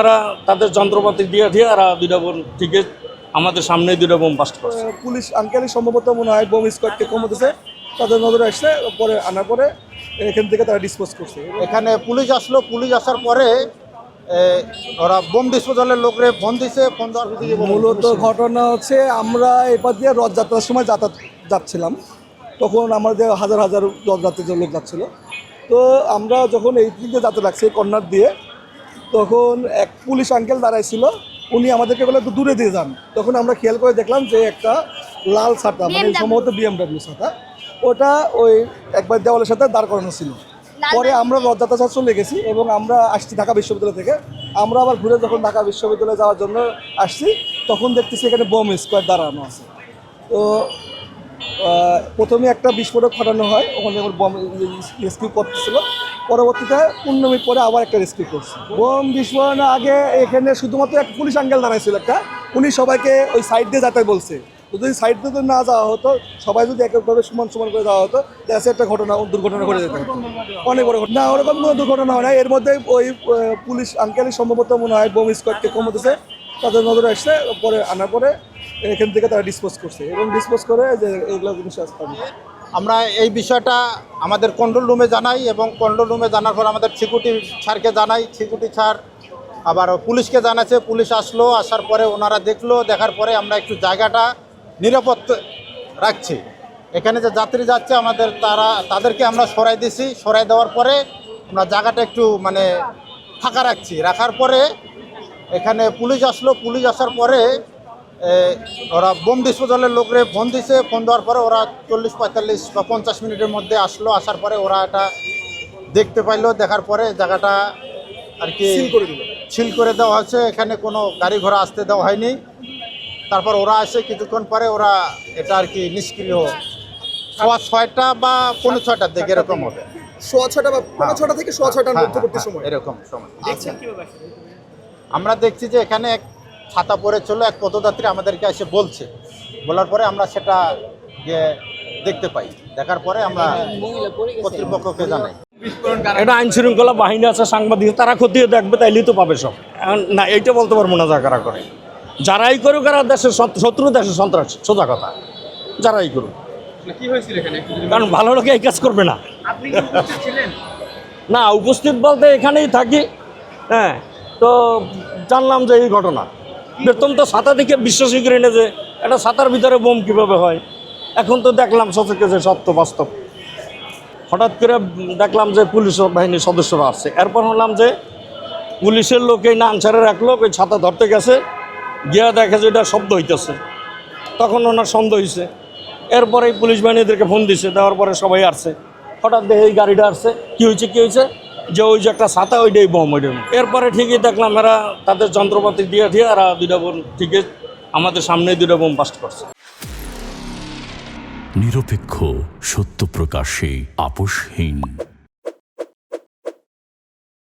এরা তাদের যন্ত্রপাতি দিয়ে আর দুইটা বোম থেকে আমাদের সামনে দুইটা বোম বাস্ট করছে। পুলিশ আঙ্কেলই সম্ভবত মনে হয় বোম স্কোয়াডকে কমতেছে, তাদের নজরে আসছে, পরে আনার পরে এখান থেকে তারা ডিসপোজ করছে। এখানে পুলিশ আসলো, পুলিশ আসার পরে ওরা বোম ডিসপোজালের লোকরে ফোন দিছে, ফোন দেওয়ার মূলত ঘটনা হচ্ছে আমরা এপার দিয়ে রথযাত্রার সময় যাচ্ছিলাম, তখন আমাদের হাজার হাজার রথযাত্রীর লোক যাচ্ছিল। তো আমরা যখন এই দিকে যাত্রা লাগছি কর্নার দিয়ে, তখন এক পুলিশ আঙ্কেল দাঁড়াইছিল, উনি আমাদেরকে বলে একটু দূরে দিয়ে যান। তখন আমরা খেয়াল করে দেখলাম যে একটা লাল ছাতা, মানে সম্ভবত BMW ছাতা, ওটা ওই একবার দেওয়ালের সাথে দাঁড় করানো ছিল। পরে আমরা রথযাত্রা চলে গেছি এবং আমরা আসছি ঢাকা বিশ্ববিদ্যালয় থেকে। আমরা আবার ঘুরে যখন ঢাকা বিশ্ববিদ্যালয়ে যাওয়ার জন্য আসছি, তখন দেখতেছি এখানে বোম স্কোয়াড দাঁড়ানো আছে। তো প্রথমে একটা বিস্ফোরক ঘটানো হয়, ওখানে বোম রেস্কিউ করতেছিল, পরবর্তীতে 15 মিনিট পরে আবার একটা রেস্কিউ করছে। বোম বিস্ফোরণের আগে এখানে শুধুমাত্র একটা পুলিশ আঙ্কেল দাঁড়াইছিল একটা, উনি সবাইকে ওই সাইড দিয়ে যেতে বলছে। যদি সাইড দিয়ে যদি না যাওয়া হতো, সবাই যদি একভাবে সমান সমান করে যাওয়া হতো, দেশে একটা দুর্ঘটনা ঘটে যেত, অনেক বড় ঘটনা। ওরকম কোনো দুর্ঘটনা হয় না, এর মধ্যে ওই পুলিশ আঙ্কেলই সম্ভবত মনে হয় বোম স্কোয়াডকে কমতেছে, তাদের নজরে আসছে, পরে আনার পরে এখান থেকে তারা ডিসপোজ করছে এবং ডিসপোজ করে যে এগুলো জিনিস আসতে। আমরা এই বিষয়টা আমাদের কন্ট্রোল রুমে জানাই এবং কন্ট্রোল রুমে জানার পর আমাদের সিকিউরিটি স্যারকে জানাই, সিকিউরিটি স্যার আবার পুলিশকে জানাচ্ছে, পুলিশ আসলো, আসার পরে ওনারা দেখলো, দেখার পরে আমরা একটু জায়গাটা নিরাপদ রাখছি। এখানে যে যাত্রী যাচ্ছে আমাদের তাদেরকে আমরা সরাই দিছি, সরাই দেওয়ার পরে আমরা জায়গাটা একটু মানে ফাঁকা রাখছি। রাখার পরে এখানে পুলিশ আসলো, পুলিশ আসার পরে ওরা বোম ডিসপোজালের লোকরে ফোন দিছে, ফোন দেওয়ার পরে ওরা 40-45 বা 50 মিনিটের মধ্যে আসলো। আসার পরে ওরা এটা দেখতে পাইলো, দেখার পরে জায়গাটা আর কি সিল করে দেওয়া হয়েছে, এখানে কোনো গাড়ি ঘোড়া আসতে দেওয়া হয়নি। তারপর ওরা আসে কিছুক্ষণ পরে, ওরা এটা আর কি নিষ্ক্রিয় 6টা বা 6:45 দিকে এরকম হবে, 6:30 বা 6:30 থেকে 6:30 মধ্যবর্তী সময় এরকম সময়। আমরা দেখছি যে এখানে এক ছাতা পরে চলো, এক পথযাত্রী আমাদেরকে এসে বলছে, বলার পরে আমরা সেটা গিয়ে দেখতে পাই, দেখার পরে আমরা কর্তৃপক্ষকে জানাই। এটা আইন শৃঙ্খলা বাহিনী আছে, সাংবাদিক, তারা খতিয়ে দেখবে, তাইলেই তো পাবে সব। না, এইটা বলতে পারবো না যা কারা করে। যারাই করুক, এরা দেশের শত্রু, দেশের সন্ত্রাস, সোজা কথা। যারাই করুক, কারণ ভালো লোকে এই কাজ করবে না। না, উপস্থিত বলতে এখানেই থাকি। হ্যাঁ, তো জানলাম যে এই ঘটনা। প্রথম তো ছাতা দেখে বিশ্বাসই করি না যে একটা ছাতার ভিতরে বোম কীভাবে হয়। এখন তো দেখলাম সচকে যে সত্য বাস্তব। হঠাৎ করে দেখলাম যে পুলিশ বাহিনীর সদস্যরা আসছে। এরপর হলাম যে পুলিশের লোক এই আনসারের এক লোক ওই ছাতা ধরতে গেছে, গিয়া দেখে যে এটা শব্দ হইতেছে। তখন ওনার সন্দেহ হয়েছে। এরপরে এই পুলিশ বাহিনীদেরকে ফোন দিছে, দেওয়ার পরে সবাই আসছে। হঠাৎ দেখে এই গাড়িটা আসছে, কী হয়েছে যে ওই যে একটা ছাতা, ওইটাই বোম, ওইটার। এরপরে ঠিকই দেখলাম এরা তাদের যন্ত্রপাতি দিয়ে আর দুইটা বোম ঠিকই আমাদের সামনে দুইটা বোম বাস্ট করছে। নিরপেক্ষ, সত্য প্রকাশে আপোষহীন।